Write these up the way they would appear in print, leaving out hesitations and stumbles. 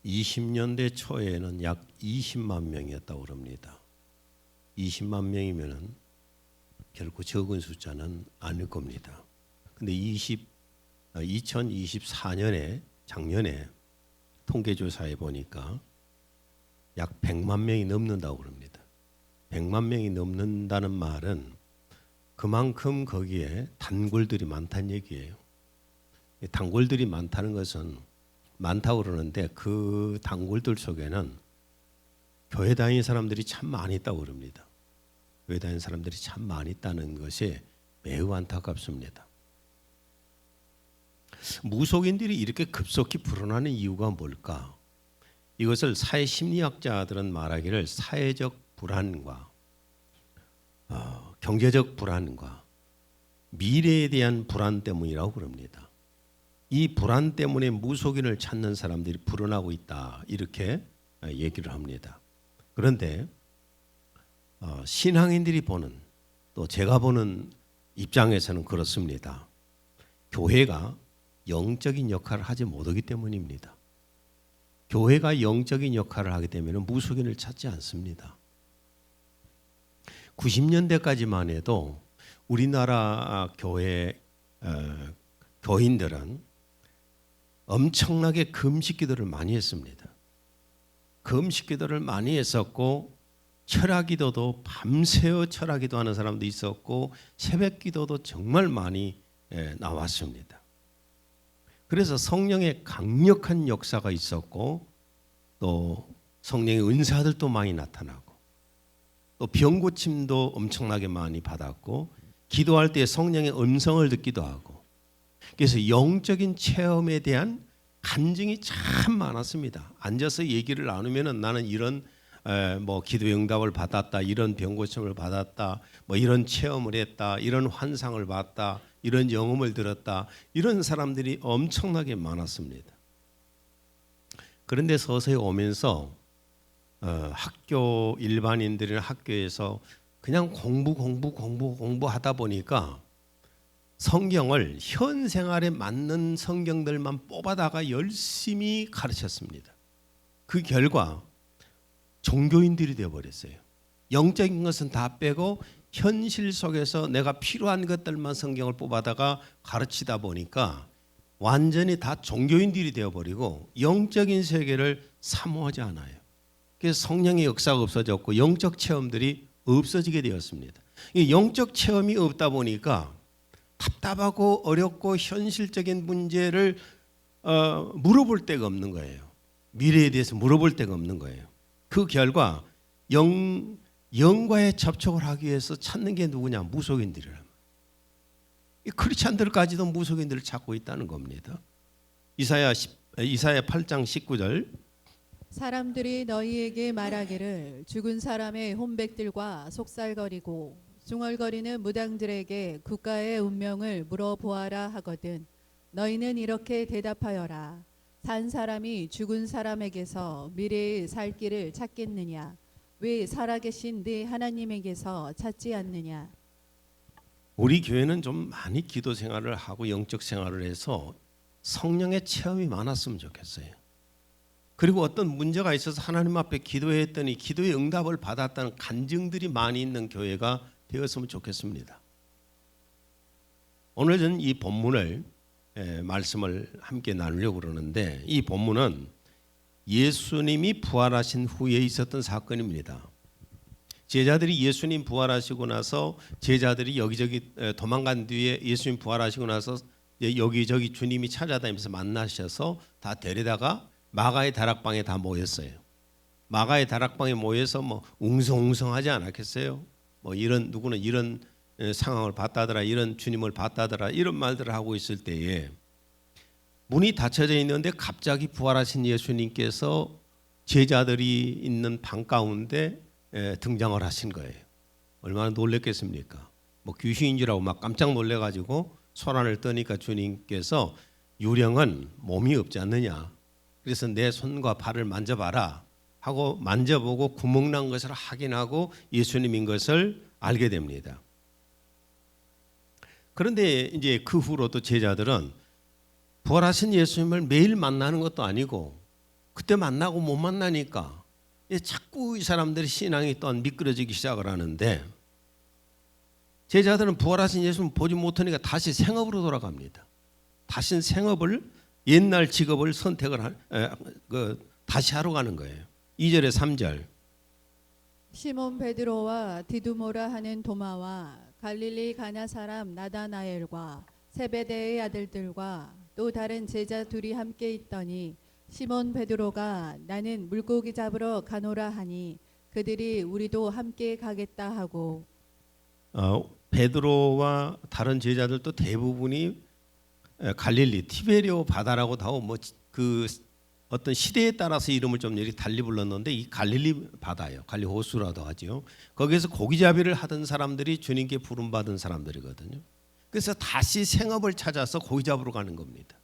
20년대 초에는 약 20만 명이었다고 합니다. 20만 명이면은 결코 적은 숫자는 아닐 겁니다. 근데 2024년에 작년에 통계조사해 보니까 약 100만 명이 넘는다고 합니다. 100만 명이 넘는다는 말은 그만큼 거기에 단골들이 많다는 얘기예요. 단골들이 많다는 것은 많다고 그러는데 그 단골들 속에는 교회 다니는 사람들이 참 많이 있다고 그럽니다. 교회 다니는 사람들이 참 많이 있다는 것이 매우 안타깝습니다. 무속인들이 이렇게 급속히 불어나는 이유가 뭘까? 이것을 사회심리학자들은 말하기를 사회적 불안과 경제적 불안과 미래에 대한 불안 때문이라고 그럽니다. 이 불안 때문에 무속인을 찾는 사람들이 불어나고 있다 이렇게 얘기를 합니다. 그런데 신앙인들이 보는 또 제가 보는 입장에서는 그렇습니다. 교회가 영적인 역할을 하지 못하기 때문입니다. 교회가 영적인 역할을 하게 되면 무속인을 찾지 않습니다. 90년대까지만 해도 우리나라 교회 교인들은 엄청나게 금식기도를 많이 했습니다. 금식기도를 많이 했었고 철학기도도 밤새워 철학기도하는 사람도 있었고 새벽기도도 정말 많이 나왔습니다. 그래서 성령의 강력한 역사가 있었고 또 성령의 은사들도 많이 나타나고 또 병고침도 엄청나게 많이 받았고 기도할 때 성령의 음성을 듣기도 하고 그래서 영적인 체험에 대한 간증이 참 많았습니다. 앉아서 얘기를 나누면은 나는 이런 기도 응답을 받았다, 이런 병고침을 받았다, 이런 체험을 했다, 이런 환상을 봤다, 이런 영음을 들었다, 이런 사람들이 엄청나게 많았습니다. 그런데 서서히 오면서 학교 일반인들은 학교에서 그냥 공부하다 보니까 성경을 현 생활에 맞는 성경들만 뽑아다가 열심히 가르쳤습니다. 그 결과 종교인들이 되어버렸어요. 영적인 것은 다 빼고 현실 속에서 내가 필요한 것들만 성경을 뽑아다가 가르치다 보니까 완전히 다 종교인들이 되어버리고 영적인 세계를 사모하지 않아요. 그래서 성령의 역사가 없어졌고 영적 체험들이 없어지게 되었습니다. 이 영적 체험이 없다 보니까 답답하고 어렵고 현실적인 문제를 물어볼 데가 없는 거예요. 미래에 대해서 물어볼 데가 없는 거예요. 그 결과 영과의 접촉을 하기 위해서 찾는 게 누구냐? 무속인들이란. 크리스찬들까지도 무속인들을 찾고 있다는 겁니다. 이사야 8장 19절 사람들이 너희에게 말하기를 죽은 사람의 혼백들과 속살거리고 중얼거리는 무당들에게 국가의 운명을 물어보아라 하거든 너희는 이렇게 대답하여라. 산 사람이 죽은 사람에게서 미래의 살 길을 찾겠느냐? 왜 살아계신 네 하나님에게서 찾지 않느냐? 우리 교회는 좀 많이 기도 생활을 하고 영적 생활을 해서 성령의 체험이 많았으면 좋겠어요. 그리고 어떤 문제가 있어서 하나님 앞에 기도했더니 기도의 응답을 받았다는 간증들이 많이 있는 교회가 되었으면 좋겠습니다. 오늘 저는 이 본문을 말씀을 함께 나누려고 그러는데 이 본문은 예수님이 부활하신 후에 있었던 사건입니다. 제자들이 예수님 부활하시고 나서 제자들이 여기저기 도망간 뒤에 예수님 부활하시고 나서 여기저기 주님이 찾아다니면서 만나셔서 다 데려다가 마가의 다락방에 다 모였어요. 마가의 다락방에 모여서 웅성웅성하지 않았겠어요? 누구는 이런 상황을 봤다더라, 이런 주님을 봤다더라, 이런 말들을 하고 있을 때에 문이 닫혀져 있는데 갑자기 부활하신 예수님께서 제자들이 있는 방 가운데 등장을 하신 거예요. 얼마나 놀랬겠습니까? 귀신인 줄 알고 막 깜짝 놀래가지고 소란을 떠니까 주님께서 유령은 몸이 없지 않느냐? 그래서 내 손과 발을 만져봐라 하고 만져보고 구멍 난 것을 확인하고 예수님인 것을 알게 됩니다. 그런데 이제 그 후로도 제자들은 부활하신 예수님을 매일 만나는 것도 아니고 그때 만나고 못 만나니까 자꾸 이 사람들이 신앙이 또한 미끄러지기 시작을 하는데 제자들은 부활하신 예수를 보지 못하니까 다시 생업으로 돌아갑니다. 다시 생업을 옛날 직업을 선택을 다시 하러 가는 거예요. 2절에 3절. 시몬 베드로와 디두모라 하는 도마와 갈릴리 가나 사람 나다나엘과 세베대의 아들들과 또 다른 제자 둘이 함께 있더니 시몬 베드로가 나는 물고기 잡으러 가노라 하니 그들이 우리도 함께 가겠다 하고 베드로와 다른 제자들도 대부분이 갈릴리 티베리오 바다라고 하고 그 어떤 시대에 따라서 이름을 좀 이렇게 달리 불렀는데 이 갈릴리 바다예요. 갈리 호수라도 하죠. 거기에서 고기잡이를 하던 사람들이 주님께 부름 받은 사람들이거든요. 그래서 다시 생업을 찾아서 고기 잡으러 가는 겁니다.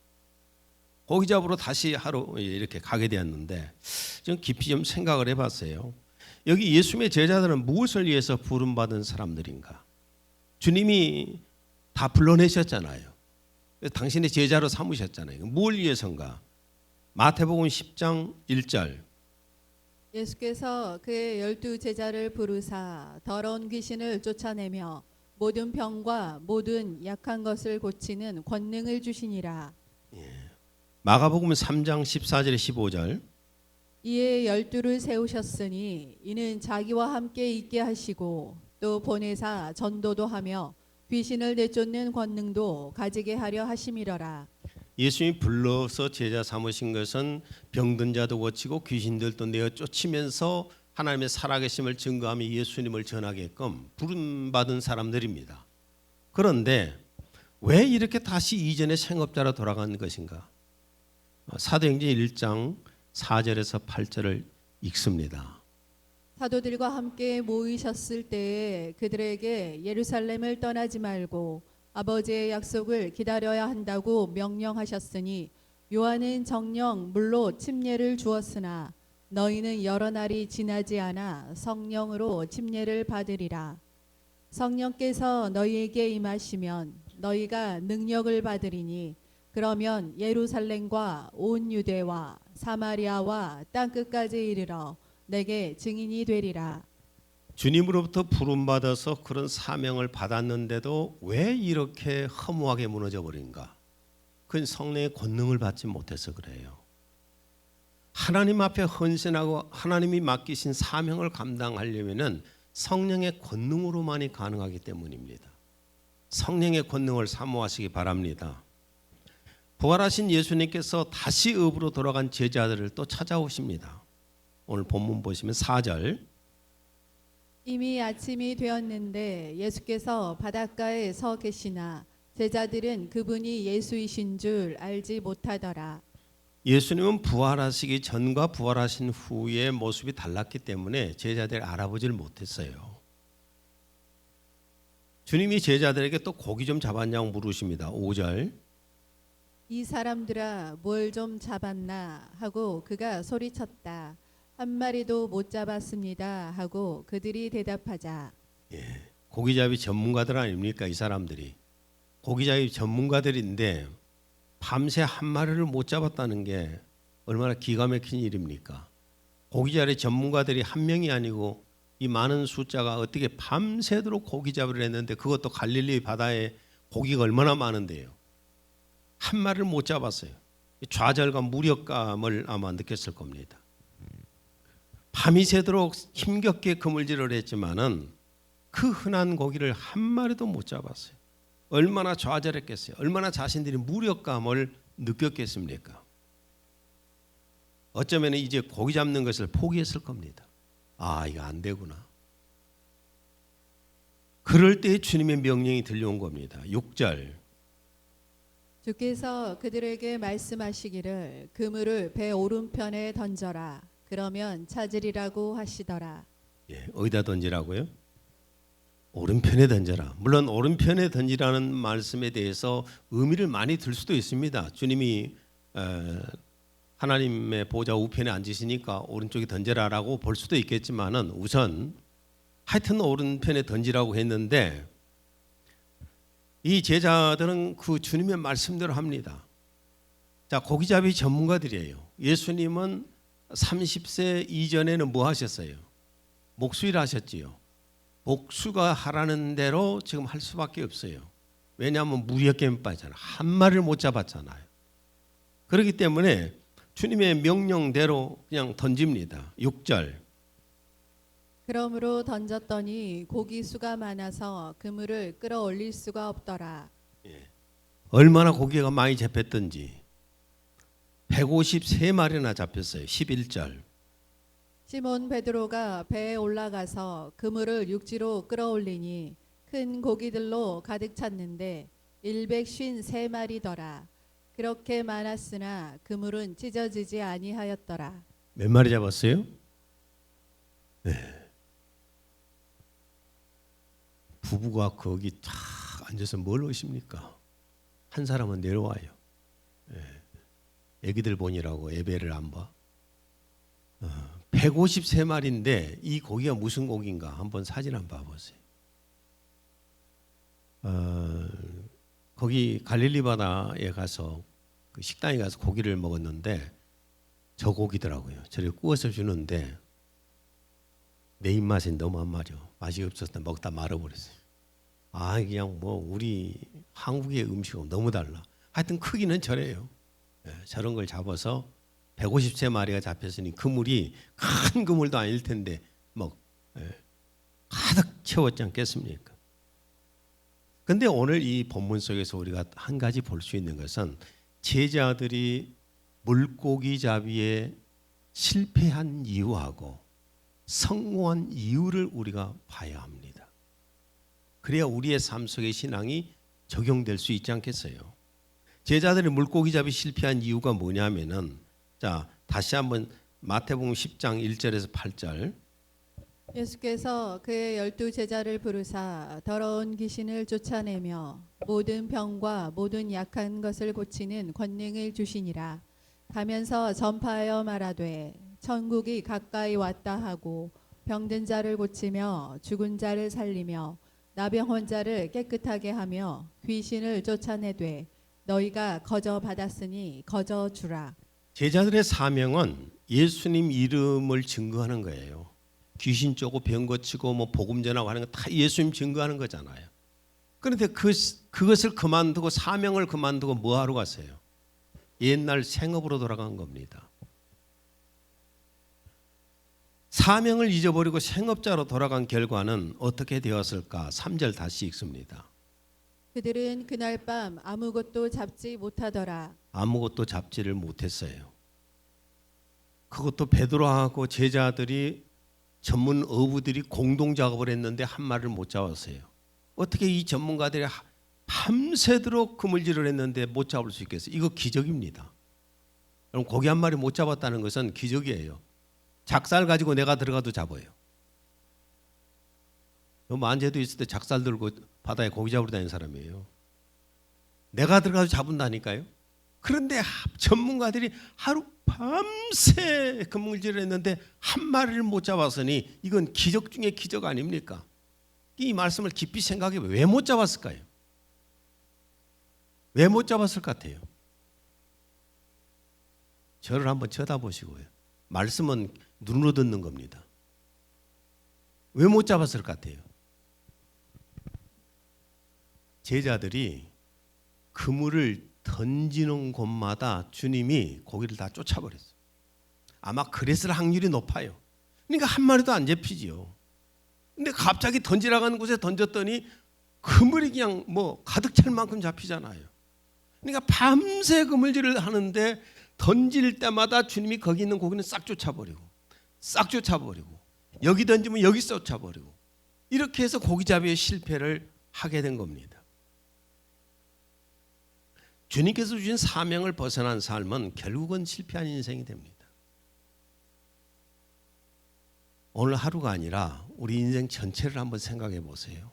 고기 잡으러 다시 하러 이렇게 가게 되었는데 좀 깊이 좀 생각을 해봤어요. 여기 예수님의 제자들은 무엇을 위해서 부름 받은 사람들인가? 주님이 다 불러내셨잖아요. 당신의 제자로 삼으셨잖아요. 뭘 위해서인가? 마태복음 10장 1절. 예수께서 그의 12 제자를 부르사 더러운 귀신을 쫓아내며 모든 병과 모든 약한 것을 고치는 권능을 주시니라. 마가복음 3장 14절에 15절. 이에 12를 세우셨으니 이는 자기와 함께 있게 하시고 또 보내사 전도도 하며 귀신을 내쫓는 권능도 가지게 하려 하심이러라. 예수님이 불러서 제자 삼으신 것은 병든 자도 고치고 귀신들도 내어 쫓으면서 하나님의 살아계심을 증거하며 예수님을 전하게끔 부름받은 사람들입니다. 그런데 왜 이렇게 다시 이전의 생업자로 돌아간 것인가? 사도행전 1장 4절에서 8절을 읽습니다. 사도들과 함께 모이셨을 때에 그들에게 예루살렘을 떠나지 말고 아버지의 약속을 기다려야 한다고 명령하셨으니 요한은 정령 물로 침례를 주었으나 너희는 여러 날이 지나지 않아 성령으로 침례를 받으리라. 성령께서 너희에게 임하시면 너희가 능력을 받으리니 그러면 예루살렘과 온 유대와 사마리아와 땅끝까지 이르러 내게 증인이 되리라. 주님으로부터 부름받아서 그런 사명을 받았는데도 왜 이렇게 허무하게 무너져 버린가? 그건 성령의 권능을 받지 못해서 그래요. 하나님 앞에 헌신하고 하나님이 맡기신 사명을 감당하려면은 성령의 권능으로만이 가능하기 때문입니다. 성령의 권능을 사모하시기 바랍니다. 부활하신 예수님께서 다시 읍으로 돌아간 제자들을 또 찾아오십니다. 오늘 본문 보시면 4절. 이미 아침이 되었는데 예수께서 바닷가에 서 계시나 제자들은 그분이 예수이신 줄 알지 못하더라. 예수님은 부활하시기 전과 부활하신 후의 모습이 달랐기 때문에 제자들이 알아보지를 못했어요. 주님이 제자들에게 또 고기 좀 잡았냐고 물으십니다. 5절. 이 사람들아 뭘 좀 잡았나 하고 그가 소리쳤다. 한 마리도 못 잡았습니다 하고 그들이 대답하자. 고기잡이 전문가들 아닙니까? 이 사람들이 고기잡이 전문가들인데 밤새 한 마리를 못 잡았다는 게 얼마나 기가 막힌 일입니까? 고기잡이 전문가들이 한 명이 아니고 이 많은 숫자가 어떻게 밤새도록 고기잡이를 했는데 그것도 갈릴리 바다에 고기가 얼마나 많은데요. 한 마리를 못 잡았어요. 좌절감, 무력감을 아마 느꼈을 겁니다. 밤이 새도록 힘겹게 그물질을 했지만은 그 흔한 고기를 한 마리도 못 잡았어요. 얼마나 좌절했겠어요. 얼마나 자신들이 무력감을 느꼈겠습니까? 어쩌면 이제 고기 잡는 것을 포기했을 겁니다. 아, 이거 안 되구나. 그럴 때 주님의 명령이 들려온 겁니다. 6절. 주께서 그들에게 말씀하시기를 그물을 배 오른편에 던져라. 그러면 찾으리라고 하시더라. 어디다 던지라고요? 오른편에 던져라. 물론 오른편에 던지라는 말씀에 대해서 의미를 많이 들 수도 있습니다. 주님이 하나님의 보좌 우편에 앉으시니까 오른쪽에 던져라라고 볼 수도 있겠지만은 우선 하여튼 오른편에 던지라고 했는데 이 제자들은 그 주님의 말씀대로 합니다. 자, 고기잡이 전문가들이에요. 예수님은 30세 이전에는 뭐 하셨어요? 목수일 하셨지요. 목수가 하라는 대로 지금 할 수밖에 없어요. 왜냐하면 무역에 빠졌잖아요. 한 마리를 못 잡았잖아요. 그렇기 때문에 주님의 명령대로 그냥 던집니다. 6절. 그러므로 던졌더니 고기 수가 많아서 그물을 끌어올릴 수가 없더라. 얼마나 고기가 많이 잡혔던지 153마리나 잡혔어요. 11절. 시몬 베드로가 배에 올라가서 그물을 육지로 끌어올리니 큰 고기들로 가득 찼는데 153마리더라. 그렇게 많았으나 그물은 찢어지지 아니하였더라. 몇 마리 잡았어요? 부부가 거기 탁 앉아서 뭘 하십니까? 한 사람은 내려와요. 애기들 보니라고 예배를 안 봐. 153마리인데 이 고기가 무슨 고기인가 한번 사진 한번 봐보세요. 거기 갈릴리 바다에 가서 그 식당에 가서 고기를 먹었는데 저 고기더라고요. 저를 구워서 주는데 내 입맛에 너무 안 맞아. 맛이 없어서 먹다 말아버렸어요. 아 그냥 뭐 우리 한국의 음식은 너무 달라. 하여튼 크기는 저래요. 저런 걸 잡아서 153마리가 잡혔으니 그물이 큰 그물도 아닐 텐데 뭐 가득 채웠지 않겠습니까? 근데 오늘 이 본문 속에서 우리가 한 가지 볼 수 있는 것은 제자들이 물고기 잡이에 실패한 이유하고 성공한 이유를 우리가 봐야 합니다. 그래야 우리의 삶 속의 신앙이 적용될 수 있지 않겠어요? 제자들이 물고기 잡이 실패한 이유가 뭐냐면은 자 다시 한번 마태복음 10장 1절에서 8절. 예수께서 그의 12 제자를 부르사 더러운 귀신을 쫓아내며 모든 병과 모든 약한 것을 고치는 권능을 주시니라. 가면서 전파하여 말하되 천국이 가까이 왔다 하고 병든 자를 고치며 죽은 자를 살리며 나병 환자를 깨끗하게 하며 귀신을 쫓아내되 너희가 거저 받았으니 거저 주라. 제자들의 사명은 예수님 이름을 증거하는 거예요. 귀신 쫓고 병 고치고 뭐 복음 전하고 하는 거 다 예수님 증거하는 거잖아요. 그런데 그것을 그만두고 사명을 그만두고 뭐 하러 갔어요? 옛날 생업으로 돌아간 겁니다. 사명을 잊어버리고 생업자로 돌아간 결과는 어떻게 되었을까? 3절 다시 읽습니다. 그들은 그날 밤 아무것도 잡지 못하더라. 아무것도 잡지를 못했어요. 그것도 베드로하고 제자들이 전문 어부들이 공동 작업을 했는데 한 마리를 못 잡았어요. 어떻게 이 전문가들이 밤새도록 그물질을 했는데 못 잡을 수 있겠어요? 이거 기적입니다. 그럼 고기 한 마리 못 잡았다는 것은 기적이에요. 작살 가지고 내가 들어가도 잡아요. 만재도 있을 때 작살 들고 바다에 고기 잡으러 다니는 사람이에요. 내가 들어가도 잡은다니까요. 그런데 전문가들이 하루 밤새 그물질을 했는데 한 마리를 못 잡았으니 이건 기적 중에 기적 아닙니까? 이 말씀을 깊이 생각해 보면 왜 못 잡았을까요? 왜 못 잡았을 것 같아요? 저를 한번 쳐다보시고요. 말씀은 눈으로 듣는 겁니다. 왜 못 잡았을 것 같아요? 제자들이 그물을 던지는 곳마다 주님이 고기를 다 쫓아버렸어요. 아마 그랬을 확률이 높아요. 그러니까 한 마리도 안 잡히지요. 근데 갑자기 던지라고 하는 곳에 던졌더니 그물이 그냥 뭐 가득 찰 만큼 잡히잖아요. 그러니까 밤새 그물질을 하는데 던질 때마다 주님이 거기 있는 고기는 싹 쫓아버리고 여기 던지면 여기 쫓아버리고 이렇게 해서 고기잡이의 실패를 하게 된 겁니다. 주님께서 주신 사명을 벗어난 삶은 결국은 실패한 인생이 됩니다. 오늘 하루가 아니라 우리 인생 전체를 한번 생각해 보세요.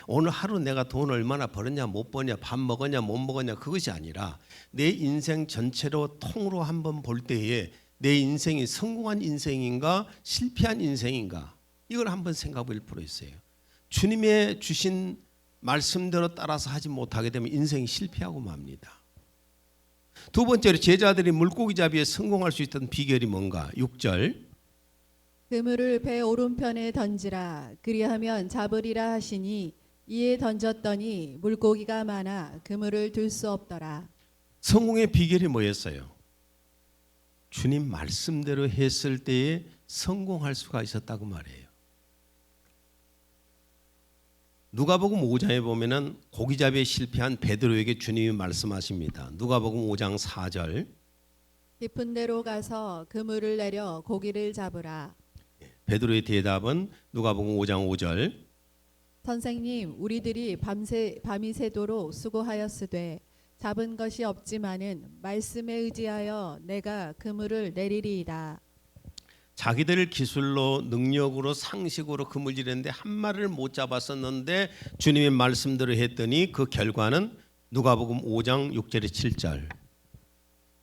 오늘 하루 내가 돈 얼마나 벌었냐 못 버냐 밥 먹었냐 못 먹었냐 그것이 아니라 내 인생 전체로 통으로 한번 볼 때에 내 인생이 성공한 인생인가 실패한 인생인가 이걸 한번 생각해 볼 필요 있어요. 주님의 주신 말씀대로 따라서 하지 못하게 되면 인생이 실패하고 맙니다. 두 번째로 제자들이 물고기 잡이에 성공할 수 있던 비결이 뭔가? 6절. 그물을 배 오른편에 던지라. 그리하면 잡으리라 하시니 이에 던졌더니 물고기가 많아 그물을 들 수 없더라. 성공의 비결이 뭐였어요? 주님 말씀대로 했을 때에 성공할 수가 있었다고 말해요. 누가복음 5장에 보면은 고기잡이에 실패한 베드로에게 주님이 말씀하십니다. 누가복음 5장 4절. 깊은 데로 가서 그물을 내려 고기를 잡으라. 베드로의 대답은 누가복음 5장 5절. 선생님, 우리들이 밤이 새도록 수고하였으되 잡은 것이 없지만은 말씀에 의지하여 내가 그물을 내리리이다. 자기들 기술로 능력으로 상식으로 그물질했는데 한 마리를 못 잡았었는데 주님의 말씀대로 했더니 그 결과는 누가복음 5장 6절에 7절.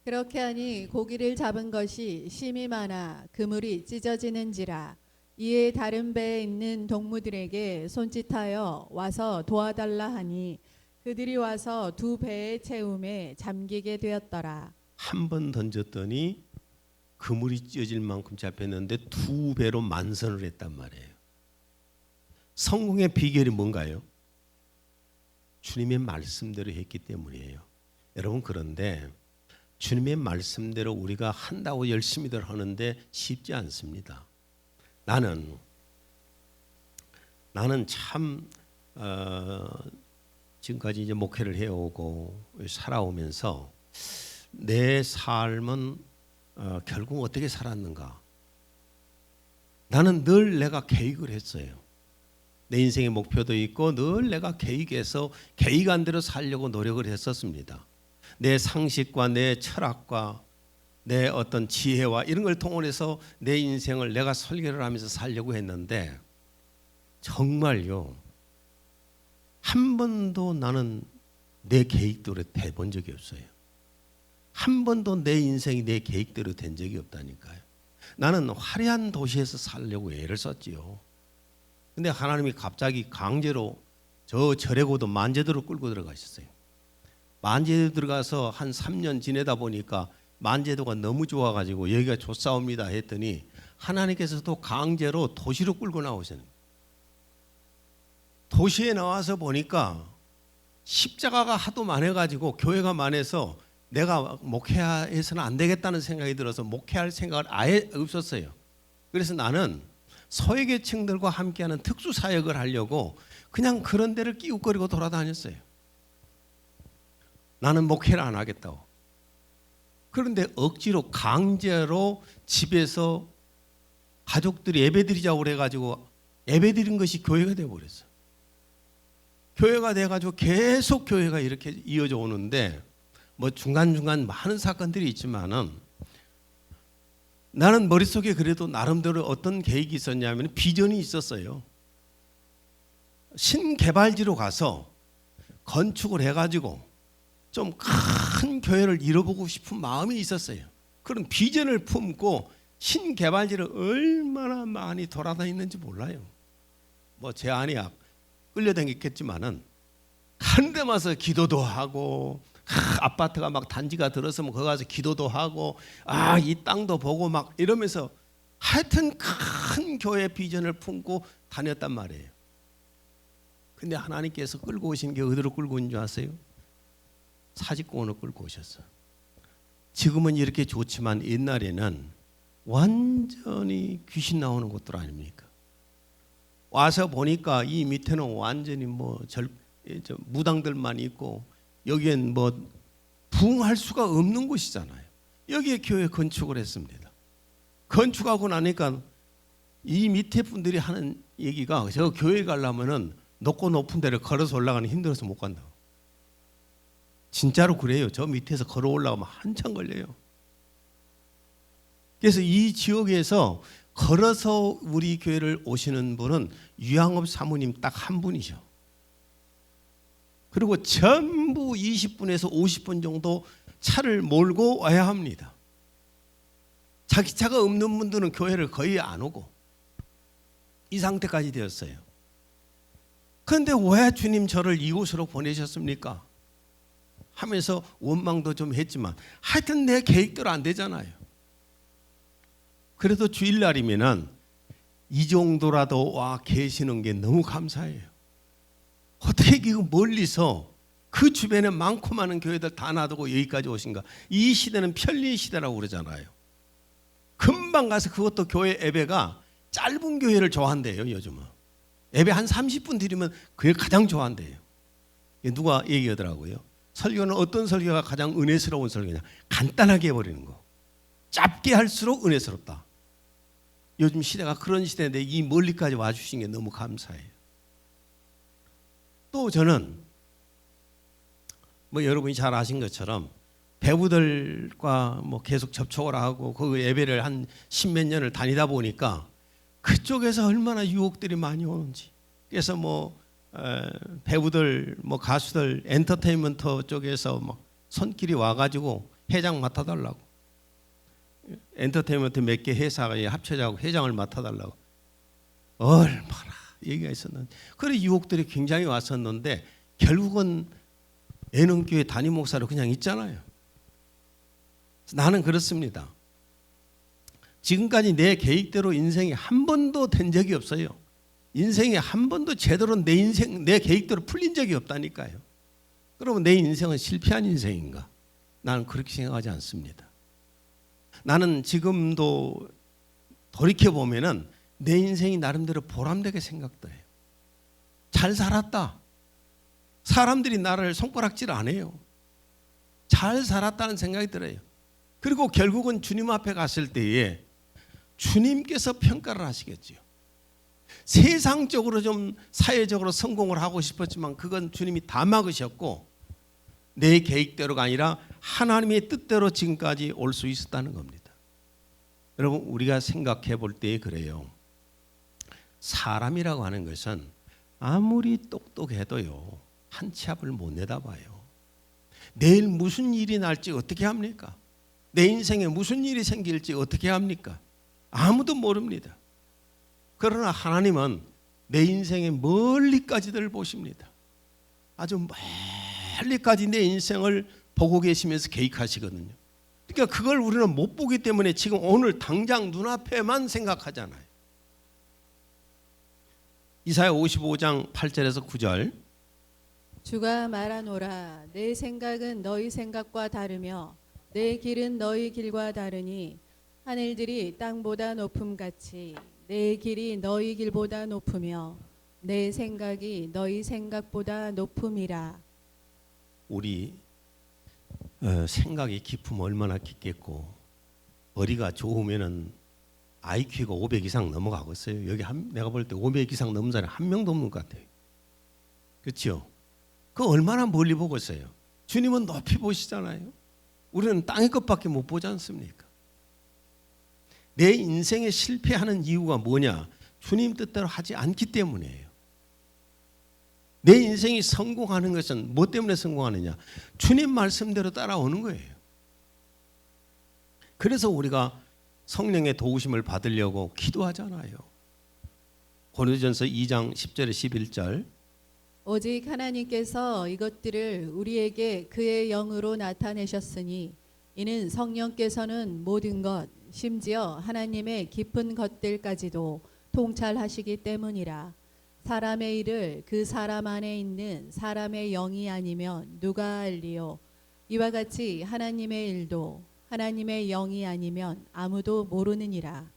그렇게 하니 고기를 잡은 것이 심이 많아 그물이 찢어지는지라. 이에 다른 배에 있는 동무들에게 손짓하여 와서 도와달라 하니 그들이 와서 두 배의 채움에 잠기게 되었더라. 한 번 던졌더니 그물이 찢어질 만큼 잡혔는데 두 배로 만선을 했단 말이에요. 성공의 비결이 뭔가요? 주님의 말씀대로 했기 때문이에요. 여러분, 그런데 주님의 말씀대로 우리가 한다고 열심히들 하는데 쉽지 않습니다. 나는 참 지금까지 이제 목회를 해오고 살아오면서 내 삶은 결국 어떻게 살았는가? 나는 늘 내가 계획을 했어요. 내 인생의 목표도 있고 늘 내가 계획해서 계획한 대로 살려고 노력을 했었습니다. 내 상식과 내 철학과 내 어떤 지혜와 이런 걸 통해서 내 인생을 내가 설계를 하면서 살려고 했는데 정말요, 한 번도 나는 내 계획대로 돼본 적이 없어요. 한 번도 내 인생이 내 계획대로 된 적이 없다니까요. 나는 화려한 도시에서 살려고 애를 썼지요. 근데 하나님이 갑자기 강제로 저 절에고도 만제도로 끌고 들어가셨어요. 만제도 들어가서 한 3년 지내다 보니까 만제도가 너무 좋아가지고 여기가 좋사옵니다 했더니 하나님께서도 강제로 도시로 끌고 나오셨어요. 도시에 나와서 보니까 십자가가 하도 많아가지고 교회가 많아서 내가 목회해서는 안 되겠다는 생각이 들어서 목회할 생각을 아예 없었어요. 그래서 나는 소외계층들과 함께하는 특수 사역을 하려고 그냥 그런 데를 끼웃거리고 돌아다녔어요. 나는 목회를 안 하겠다고. 그런데 억지로 강제로 집에서 가족들이 예배드리자고 그래가지고 예배드린 것이 교회가 되어버렸어. 교회가 돼가지고 계속 교회가 이렇게 이어져 오는데 뭐 중간중간 많은 사건들이 있지만은 나는 머릿속에 그래도 나름대로 어떤 계획이 있었냐면 비전이 있었어요. 신개발지로 가서 건축을 해가지고 좀 큰 교회를 이뤄보고 싶은 마음이 있었어요. 그런 비전을 품고 신개발지를 얼마나 많이 돌아다녔는지 몰라요. 뭐 제 아내야 끌려다녔겠지만은 한 데 와서 기도도 하고 아파트가 막 단지가 들어서면 거기 가서 기도도 하고 이 땅도 보고 막 이러면서 하여튼 큰 교회 비전을 품고 다녔단 말이에요. 근데 하나님께서 끌고 오신 게 어디로 끌고 온 줄 아세요? 사직공원으로 끌고 오셨어. 지금은 이렇게 좋지만 옛날에는 완전히 귀신 나오는 곳들 아닙니까? 와서 보니까 이 밑에는 완전히 무당들만 있고 여기엔 부흥할 수가 없는 곳이잖아요. 여기에 교회 건축을 했습니다. 건축하고 나니까 이 밑에 분들이 하는 얘기가 저 교회 가려면은 높고 높은 데를 걸어서 올라가는 힘들어서 못 간다고. 진짜로 그래요. 저 밑에서 걸어 올라가면 한참 걸려요. 그래서 이 지역에서 걸어서 우리 교회를 오시는 분은 유양업 사모님 딱 한 분이셔. 그리고 전부 20분에서 50분 정도 차를 몰고 와야 합니다. 자기 차가 없는 분들은 교회를 거의 안 오고 이 상태까지 되었어요. 그런데 왜 주님 저를 이곳으로 보내셨습니까? 하면서 원망도 좀 했지만 하여튼 내 계획대로 안 되잖아요. 그래도 주일날이면은 이 정도라도 와 계시는 게 너무 감사해요. 어떻게 이거 멀리서 그 주변에 많고 많은 교회들 다 놔두고 여기까지 오신가? 이 시대는 편리 시대라고 그러잖아요. 금방 가서 그것도 교회 예배가 짧은 교회를 좋아한대요. 요즘은 예배 한 30분 드리면 그게 가장 좋아한대요. 누가 얘기하더라고요. 설교는 어떤 설교가 가장 은혜스러운 설교냐? 간단하게 해버리는 거. 짧게 할수록 은혜스럽다. 요즘 시대가 그런 시대인데 이 멀리까지 와주신 게 너무 감사해요. 또 저는 뭐 여러분이 잘 아신 것처럼 배우들과 뭐 계속 접촉을 하고 그 예배를 한 십몇 년을 다니다 보니까 그쪽에서 얼마나 유혹들이 많이 오는지. 그래서 뭐 배우들, 뭐 가수들, 엔터테인먼트 쪽에서 뭐 손길이 와가지고 회장 맡아달라고, 엔터테인먼트 몇 개 회사가 합쳐자고 회장을 맡아달라고 얼마나 얘기가 있었는데, 그런 유혹들이 굉장히 왔었는데 결국은 예능교회 담임 목사로 그냥 있잖아요. 나는 그렇습니다. 지금까지 내 계획대로 인생이 한 번도 된 적이 없어요. 인생에 한 번도 제대로 내 인생, 내 계획대로 풀린 적이 없다니까요. 그러면 내 인생은 실패한 인생인가? 나는 그렇게 생각하지 않습니다. 나는 지금도 돌이켜보면은 내 인생이 나름대로 보람되게 생각도 해요. 잘 살았다. 사람들이 나를 손가락질 안 해요. 잘 살았다는 생각이 들어요. 그리고 결국은 주님 앞에 갔을 때에 주님께서 평가를 하시겠지요. 세상적으로 좀 사회적으로 성공을 하고 싶었지만 그건 주님이 다 막으셨고 내 계획대로가 아니라 하나님의 뜻대로 지금까지 올 수 있었다는 겁니다. 여러분, 우리가 생각해 볼 때 그래요. 사람이라고 하는 것은 아무리 똑똑해도요, 한 치 앞을 못 내다봐요. 내일 무슨 일이 날지 어떻게 합니까? 내 인생에 무슨 일이 생길지 어떻게 합니까? 아무도 모릅니다. 그러나 하나님은 내 인생의 멀리까지들 보십니다. 아주 멀리까지 내 인생을 보고 계시면서 계획하시거든요. 그러니까 그걸 우리는 못 보기 때문에 지금 오늘 당장 눈앞에만 생각하잖아요. 이사야 55장 8절에서 9절. 주가 말하노라. 내 생각은 너희 생각과 다르며 내 길은 너희 길과 다르니 하늘들이 땅보다 높음같이 내 길이 너희 길보다 높으며 내 생각이 너희 생각보다 높음이라. 우리 생각이 깊으면 얼마나 깊겠고, 머리가 좋으면은 IQ가 500 이상 넘어가겠어요. 여기 내가 볼 때 500 이상 넘는 사람이 한 명도 없는 것 같아요. 그렇죠? 그 얼마나 멀리 보고 있어요. 주님은 높이 보시잖아요. 우리는 땅의 것밖에 못 보지 않습니까? 내 인생에 실패하는 이유가 뭐냐? 주님 뜻대로 하지 않기 때문이에요. 내 인생이 성공하는 것은 뭐 때문에 성공하느냐? 주님 말씀대로 따라오는 거예요. 그래서 우리가 성령의 도우심을 받으려고 기도하잖아요. 고린도전서 2장 10절에 11절. 오직 하나님께서 이것들을 우리에게 그의 영으로 나타내셨으니 이는 성령께서는 모든 것 심지어 하나님의 깊은 것들까지도 통찰하시기 때문이라. 사람의 일을 그 사람 안에 있는 사람의 영이 아니면 누가 알리요? 이와 같이 하나님의 일도 하나님의 영이 아니면 아무도 모르느니라.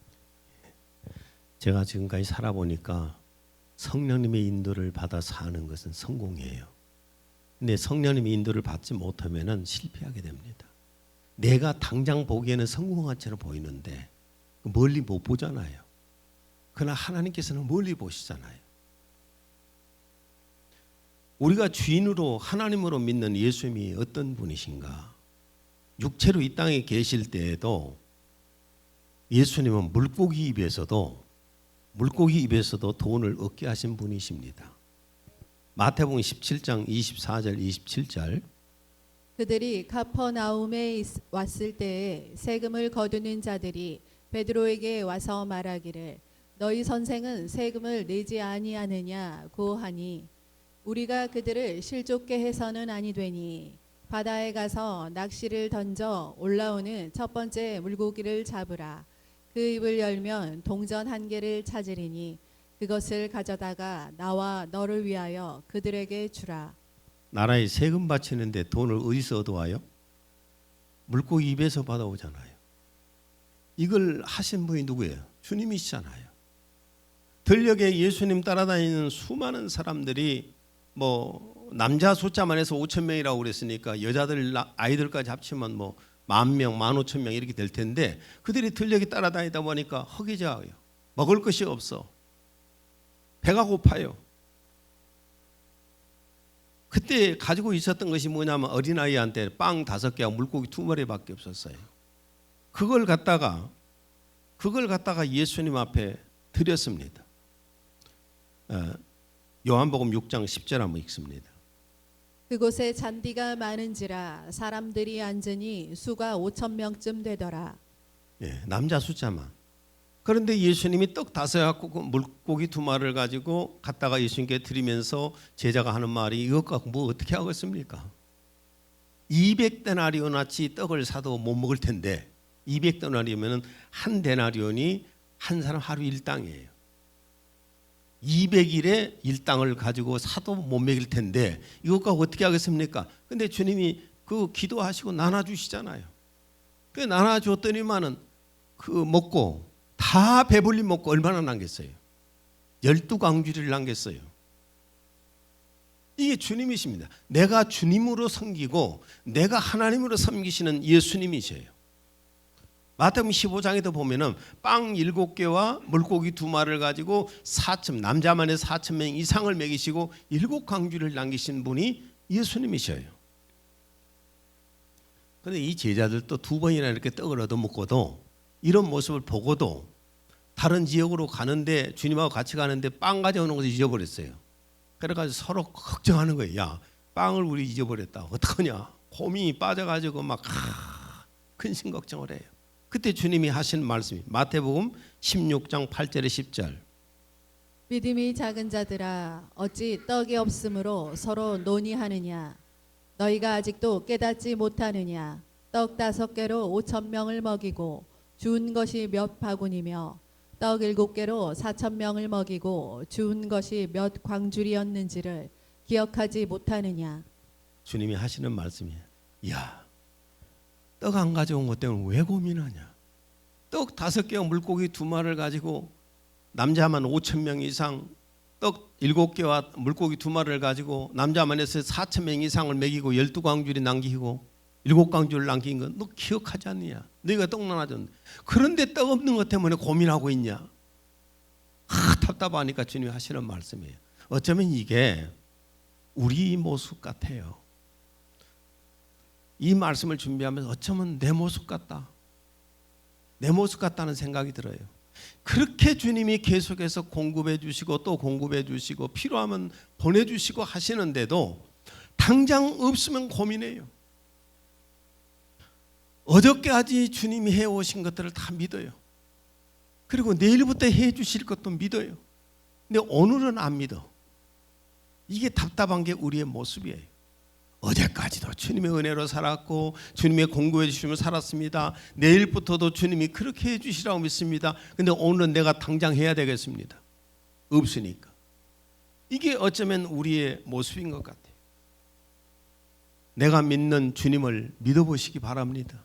제가 지금까지 살아보니까 성령님의 인도를 받아 사는 것은 성공이에요. 근데 성령님의 인도를 받지 못하면 실패하게 됩니다. 내가 당장 보기에는 성공한 채로 보이는데 멀리 못 보잖아요. 그러나 하나님께서는 멀리 보시잖아요. 우리가 주인으로 하나님으로 믿는 예수님이 어떤 분이신가? 육체로 이 땅에 계실 때에도 예수님은 물고기 입에서도 돈을 얻게 하신 분이십니다. 마태복음 17장 24절 27절. 그들이 가퍼나움에 왔을 때에 세금을 거두는 자들이 베드로에게 와서 말하기를 너희 선생은 세금을 내지 아니하느냐고 하니 우리가 그들을 실족게 해서는 아니 되니 바다에 가서 낚시를 던져 올라오는 첫 번째 물고기를 잡으라. 그 입을 열면 동전 1개를 찾으리니 그것을 가져다가 나와 너를 위하여 그들에게 주라. 나라에 세금 바치는데 돈을 어디서 얻어와요? 물고기 입에서 받아오잖아요. 이걸 하신 분이 누구예요? 주님이시잖아요. 들녘에 예수님 따라다니는 수많은 사람들이 뭐 남자 숫자만 해서 5천 명이라고 그랬으니까 여자들 아이들까지 합치면 뭐 10,000명, 15,000명 이렇게 될 텐데 그들이 들녘에 따라다니다 보니까 허기져요. 먹을 것이 없어. 배가 고파요. 그때 가지고 있었던 것이 뭐냐면 어린아이한테 빵 5개와 물고기 2마리밖에 없었어요. 그걸 갖다가 예수님 앞에 드렸습니다. 요한복음 6장 10절 한번 읽습니다. 그곳에 잔디가 많은지라 사람들이 앉으니 수가 5,000명쯤 되더라. 예, 남자 숫자만. 그런데 예수님이 떡 5 갖고 그 물고기 2마리를 가지고 갖다가 예수님께 드리면서 제자가 하는 말이 이것 갖고 뭐 어떻게 하겠습니까? 200데나리온어치 떡을 사도 못 먹을 텐데 200데나리온이면 한 데나리온이 한 사람 하루 일당이에요. 200일에 일당을 가지고 사도 못 먹일 텐데 이것 갖고 어떻게 하겠습니까? 근데 주님이 그 기도하시고 나눠주시잖아요. 그 나눠줬더니만은 그 먹고 다 배불리 먹고 얼마나 남겼어요? 12광주리를 남겼어요. 이게 주님이십니다. 내가 주님으로 섬기고 내가 하나님으로 섬기시는 예수님이셔요. 마태복음 15장에도 보면은 빵 7개와 물고기 2마리를 가지고 남자만 해서 4,000명 이상을 먹이시고 7광주리를 남기신 분이 예수님이셔요. 그런데 이 제자들도 2번이나 이렇게 떡을 얻어먹고도 이런 모습을 보고도 다른 지역으로 가는데 주님하고 같이 가는데 빵 가져오는 것을 잊어버렸어요. 그래가지고 서로 걱정하는 거예요. 야, 빵을 우리 잊어버렸다. 어떡하냐. 고민이 빠져가지고 막 근심 걱정을 해요. 그때 주님이 하신 말씀이 마태복음 16장 8절에 10절. 믿음이 작은 자들아 어찌 떡이 없으므로 서로 논의하느냐. 너희가 아직도 깨닫지 못하느냐. 떡 5개로 5,000명을 먹이고 주운 것이 몇 바구니며 떡 7개로 4,000명을 먹이고 주운 것이 몇 광주리였는지를 기억하지 못하느냐. 주님이 하시는 말씀이에요. 야, 떡 안 가져온 것 때문에 왜 고민하냐. 떡 5개와 물고기 2마리를 가지고 남자만 5,000명 이상, 떡 7개와 물고기 2마리를 가지고 남자만 해서 4,000명 이상을 먹이고 12광주리 남기고 7광주를 남긴 건 너 기억하지 않느냐. 너희가 떡 나눠줬는데 그런데 떡 없는 것 때문에 고민하고 있냐. 답답하니까 주님이 하시는 말씀이에요. 어쩌면 이게 우리 모습 같아요. 이 말씀을 준비하면서 어쩌면 내 모습 같다. 내 모습 같다는 생각이 들어요. 그렇게 주님이 계속해서 공급해 주시고 또 공급해 주시고 필요하면 보내주시고 하시는데도 당장 없으면 고민해요. 어저께까지 주님이 해오신 것들을 다 믿어요. 그리고 내일부터 해 주실 것도 믿어요. 근데 오늘은 안 믿어. 이게 답답한 게 우리의 모습이에요. 어제까지도 주님의 은혜로 살았고 주님의 공급해 주시면 살았습니다. 내일부터도 주님이 그렇게 해 주시라고 믿습니다. 근데 오늘은 내가 당장 해야 되겠습니다. 없으니까. 이게 어쩌면 우리의 모습인 것 같아요. 내가 믿는 주님을 믿어보시기 바랍니다.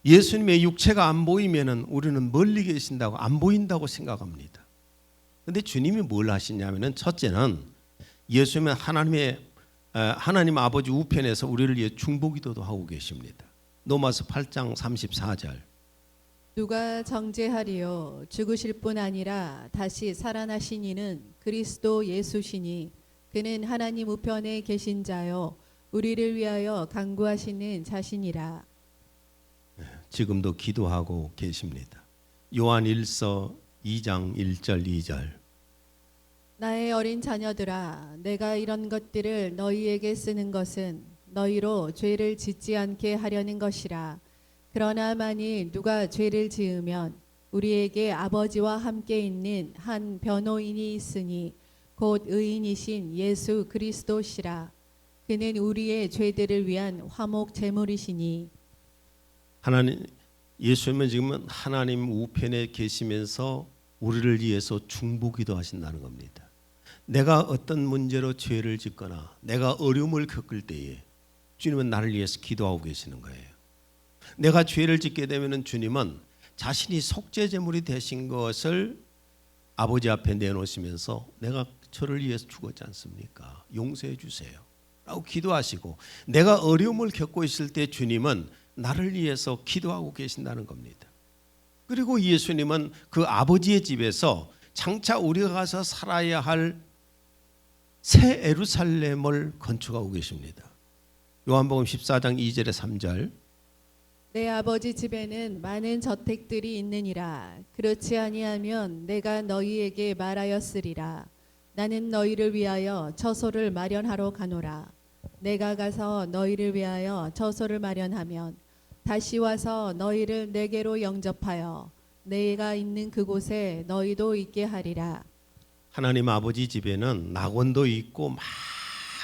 예수님의 육체가 안 보이면은 우리는 멀리 계신다고 안 보인다고 생각합니다. 근데 주님이 뭘 하시냐면은 첫째는 예수님은 하나님 아버지 우편에서 우리를 위해 중보기도도 하고 계십니다. 로마서 8장 34절. 누가 정죄하리요 죽으실 뿐 아니라 다시 살아나신 이는 그리스도 예수시니 그는 하나님 우편에 계신 자요 우리를 위하여 간구하시는 자신이라. 지금도 기도하고 계십니다. 요한 1서 2장 1절 2절. 나의 어린 자녀들아 내가 이런 것들을 너희에게 쓰는 것은 너희로 죄를 짓지 않게 하려는 것이라. 그러나 만일 누가 죄를 지으면 우리에게 아버지와 함께 있는 한 변호인이 있으니 곧 의인이신 예수 그리스도시라. 그는 우리의 죄들을 위한 화목 제물이시니 하나님 예수님은 지금은 하나님 우편에 계시면서 우리를 위해서 중보기도 하신다는 겁니다. 내가 어떤 문제로 죄를 짓거나 내가 어려움을 겪을 때에 주님은 나를 위해서 기도하고 계시는 거예요. 내가 죄를 짓게 되면 주님은 자신이 속죄 제물이 되신 것을 아버지 앞에 내놓으시면서 내가 저를 위해서 죽었지 않습니까? 용서해 주세요 라고 기도하시고, 내가 어려움을 겪고 있을 때 주님은 나를 위해서 기도하고 계신다는 겁니다. 그리고 예수님은 그 아버지의 집에서 장차 우리가 가서 살아야 할 새 예루살렘을 건축하고 계십니다. 요한복음 14장 2절에 3절. 내 아버지 집에는 많은 저택들이 있느니라. 그렇지 아니하면 내가 너희에게 말하였으리라. 나는 너희를 위하여 처소를 마련하러 가노라. 내가 가서 너희를 위하여 처소를 마련하면 다시 와서 너희를 내게로 영접하여 내가 있는 그곳에 너희도 있게 하리라. 하나님 아버지 집에는 낙원도 있고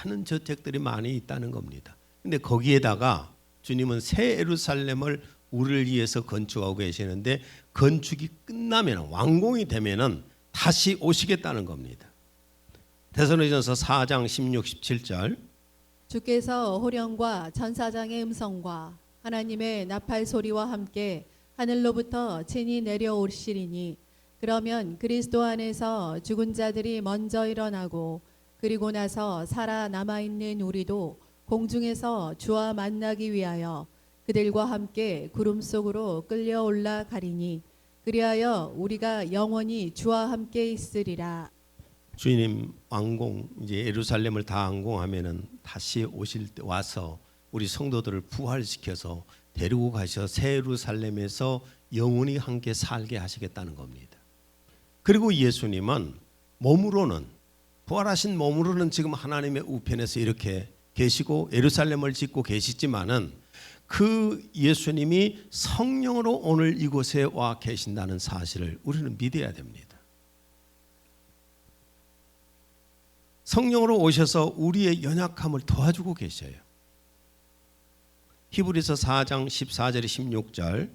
많은 저택들이 많이 있다는 겁니다. 근데 거기에다가 주님은 새 예루살렘을 우리를 위해서 건축하고 계시는데, 건축이 끝나면 완공이 되면은 다시 오시겠다는 겁니다. 데살로니가전서 4장 16, 17절. 주께서 호령과 천사장의 음성과 하나님의 나팔 소리와 함께 하늘로부터 친히 내려오시리니, 그러면 그리스도 안에서 죽은 자들이 먼저 일어나고 그리고 나서 살아남아 있는 우리도 공중에서 주와 만나기 위하여 그들과 함께 구름 속으로 끌려 올라가리니, 그리하여 우리가 영원히 주와 함께 있으리라. 주님 완공, 이제 예루살렘을 다 완공하면은 다시 오실 때 와서 우리 성도들을 부활시켜서 데리고 가셔 새 예루살렘에서 영원히 함께 살게 하시겠다는 겁니다. 그리고 예수님은 몸으로는, 부활하신 몸으로는 지금 하나님의 우편에서 이렇게 계시고 예루살렘을 짓고 계시지만은 그 예수님이 성령으로 오늘 이곳에 와 계신다는 사실을 우리는 믿어야 됩니다. 성령으로 오셔서 우리의 연약함을 도와주고 계셔요. 히브리서 4장 14절에 16절.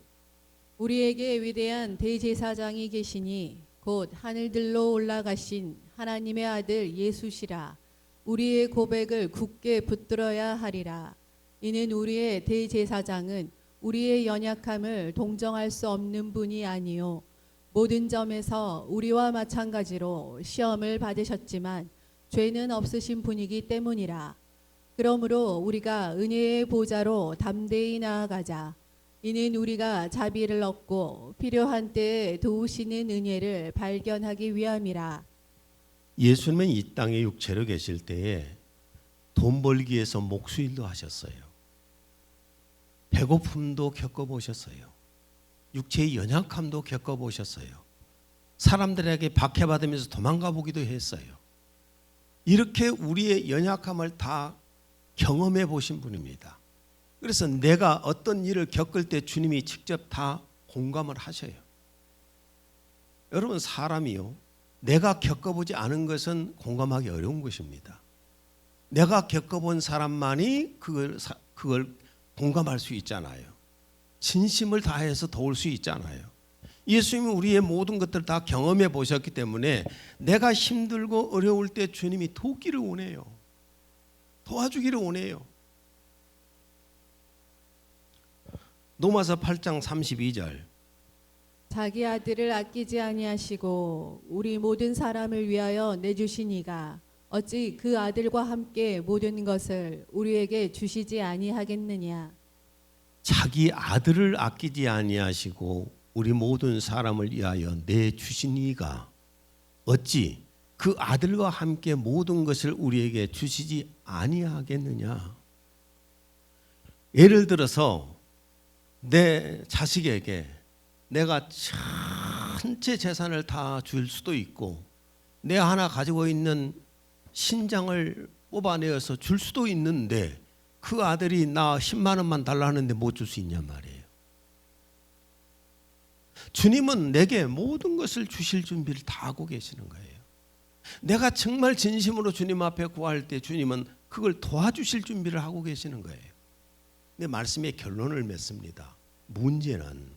우리에게 위대한 대제사장이 계시니 곧 하늘들로 올라가신 하나님의 아들 예수시라. 우리의 고백을 굳게 붙들어야 하리라. 이는 우리의 대제사장은 우리의 연약함을 동정할 수 없는 분이 아니요 모든 점에서 우리와 마찬가지로 시험을 받으셨지만 죄는 없으신 분이기 때문이라. 그러므로 우리가 은혜의 보좌로 담대히 나아가자. 이는 우리가 자비를 얻고 필요한 때에 도우시는 은혜를 발견하기 위함이라. 예수님은 이 땅에 육체로 계실 때에 돈 벌기 위해서 목수일도 하셨어요. 배고픔도 겪어보셨어요. 육체의 연약함도 겪어보셨어요. 사람들에게 박해받으면서 도망가 보기도 했어요. 이렇게 우리의 연약함을 다 경험해 보신 분입니다. 그래서 내가 어떤 일을 겪을 때 주님이 직접 다 공감을 하셔요. 여러분, 사람이요, 내가 겪어보지 않은 것은 공감하기 어려운 것입니다. 내가 겪어본 사람만이 그걸 공감할 수 있잖아요. 진심을 다해서 도울 수 있잖아요. 예수님이 우리의 모든 것들을 다 경험해 보셨기 때문에 내가 힘들고 어려울 때 주님이 돕기를 원해요. 도와주기를 원해요. 로마서 8장 32절. 자기 아들을 아끼지 아니하시고 우리 모든 사람을 위하여 내주시니가 어찌 그 아들과 함께 모든 것을 우리에게 주시지 아니하겠느냐. 자기 아들을 아끼지 아니하시고 우리 모든 사람을 위하여 내주시니가 어찌 그 아들과 함께 모든 것을 우리에게 주시지 아니하겠느냐. 예를 들어서 내 자식에게 내가 전체 재산을 다 줄 수도 있고 내가 하나 가지고 있는 신장을 뽑아내어서 줄 수도 있는데 그 아들이 나 10만 원만 달라 하는데 못 줄 수 있냔 말이에요. 주님은 내게 모든 것을 주실 준비를 다 하고 계시는 거예요. 내가 정말 진심으로 주님 앞에 구할 때 주님은 그걸 도와주실 준비를 하고 계시는 거예요. 근데 말씀의 결론을 맺습니다. 문제는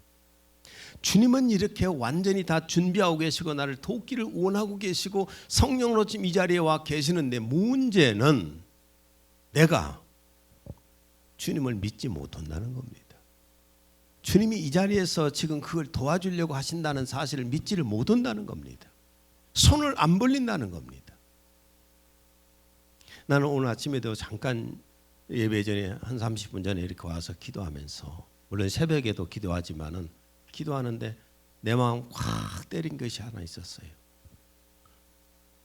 주님은 이렇게 완전히 다 준비하고 계시고 나를 돕기를 원하고 계시고 성령으로 지금 이 자리에 와 계시는데, 문제는 내가 주님을 믿지 못한다는 겁니다. 주님이 이 자리에서 지금 그걸 도와주려고 하신다는 사실을 믿지를 못한다는 겁니다. 손을 안 벌린다는 겁니다. 나는 오늘 아침에도 잠깐 예배 전에 한 30분 전에 이렇게 와서 기도하면서, 물론 새벽에도 기도하지만은 기도하는데 내 마음 확 때린 것이 하나 있었어요.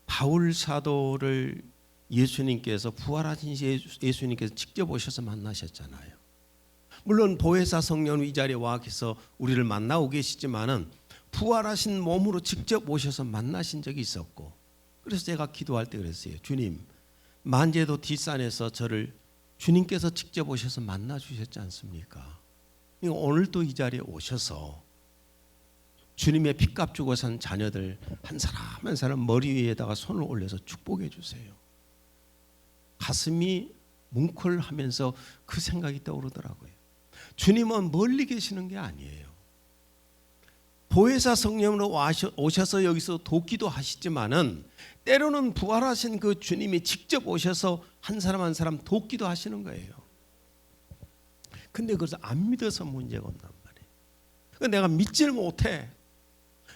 바울 사도를 예수님께서, 부활하신 예수님께서 직접 오셔서 만나셨잖아요. 물론 보혜사 성령 이 자리에 와 계셔서 우리를 만나고 계시지만은 부활하신 몸으로 직접 오셔서 만나신 적이 있었고, 그래서 제가 기도할 때 그랬어요. 주님, 만제도 뒷산에서 저를 주님께서 직접 오셔서 만나 주셨지 않습니까? 오늘도 이 자리에 오셔서 주님의 핏값 주고 산 자녀들 한 사람 한 사람 머리 위에다가 손을 올려서 축복해 주세요. 가슴이 뭉클하면서 그 생각이 떠오르더라고요. 주님은 멀리 계시는 게 아니에요. 보혜사 성령으로 오셔서 여기서 돕기도 하시지만은 때로는 부활하신 그 주님이 직접 오셔서 한 사람 한 사람 돕기도 하시는 거예요. 근데 그것을 안 믿어서 문제가 온단 말이에요. 내가 믿지를 못해.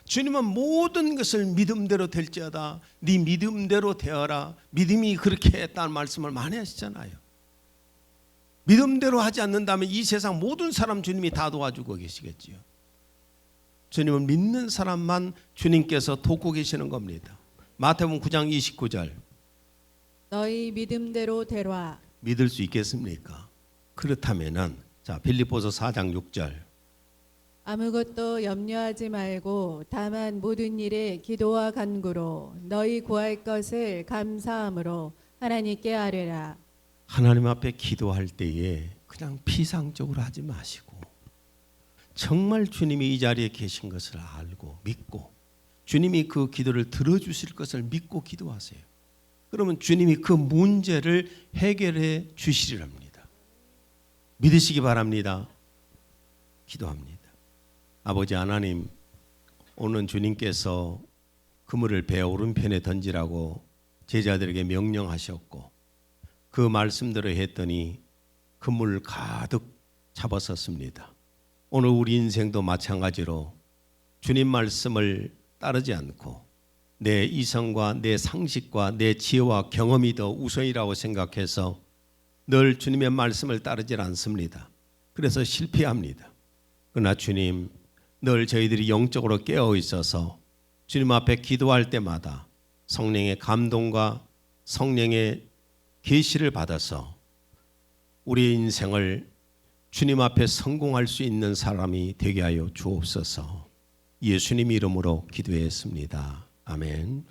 주님은 모든 것을 믿음대로 될지어다, 네 믿음대로 되어라, 믿음이 그렇게 했다는 말씀을 많이 하시잖아요. 믿음대로 하지 않는다면 이 세상 모든 사람 주님이 다 도와주고 계시겠지요. 주님을 믿는 사람만 주님께서 돕고 계시는 겁니다. 마태복음 9장 29절, 너희 믿음대로 되라. 믿을 수 있겠습니까? 그렇다면은 자, 빌립보서 4장 6절, 아무것도 염려하지 말고 다만 모든 일에 기도와 간구로 너희 구할 것을 감사함으로 하나님께 아뢰라. 하나님 앞에 기도할 때에 그냥 피상적으로 하지 마시고 정말 주님이 이 자리에 계신 것을 알고 믿고 주님이 그 기도를 들어주실 것을 믿고 기도하세요. 그러면 주님이 그 문제를 해결해 주시리랍니다. 믿으시기 바랍니다. 기도합니다. 아버지 하나님, 오늘 주님께서 그물을 배 오른편에 던지라고 제자들에게 명령하셨고 그 말씀대로 했더니 그물 가득 잡았었습니다. 오늘 우리 인생도 마찬가지로 주님 말씀을 따르지 않고 내 이성과 내 상식과 내 지혜와 경험이 더 우선이라고 생각해서 늘 주님의 말씀을 따르지 않습니다. 그래서 실패합니다. 그러나 주님, 늘 저희들이 영적으로 깨어 있어서 주님 앞에 기도할 때마다 성령의 감동과 성령의 계시를 받아서 우리의 인생을 주님 앞에 성공할 수 있는 사람이 되게 하여 주옵소서. 예수님 이름으로 기도했습니다. 아멘.